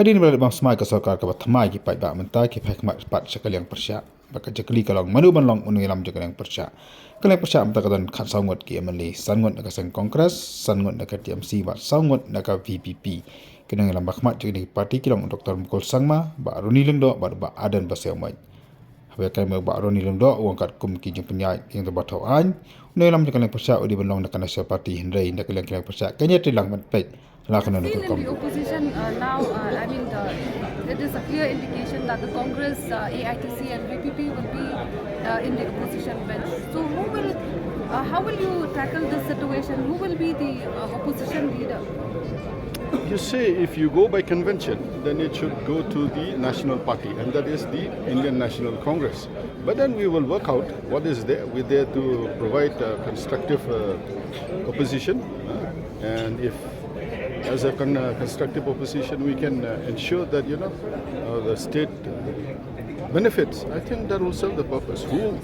Hari ini berada bang semai ke sarkar ke bathamai ki pai ba mentai ki pai kemat pat sekali Liang Pyrshah baka jakli kalong manu ban long Nongïalam jaga Liang Pyrshah Liang Pyrshah amta kadan khat sangot ki MLA sangot nak seng kongres sangot nak TMC ba sangot nak VPP ki Nongïalam bakmat jaga parti kilong Dr. Mukul Sangma ba runi lengdo ba adan ba semai habe kai me ba runi lengdo wong kat kum ki jeng penyai yang terbat tau an Nongïalam jaga Liang Pyrshah udi ban long nak national party Hendrai nak Liang Pyrshah kenya tilang ban pek Seen in the opposition now, it is a clear indication that the Congress, AITC and VPP will be in the opposition bench. So how will you tackle this situation? Who will be the opposition leader? You say if you go by convention, then it should go to the national party, and that is the Indian National Congress. But then we will work out what is there. We're there to provide constructive opposition, and if as a constructive opposition we can ensure that the state benefits, I think that will serve the purpose. Who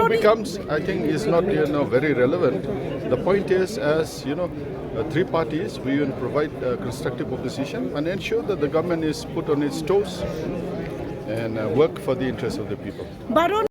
becomes, I think, is not very relevant. The point is, as three parties, we will provide constructive opposition and ensure that the government is put on its toes and work for the interests of the people.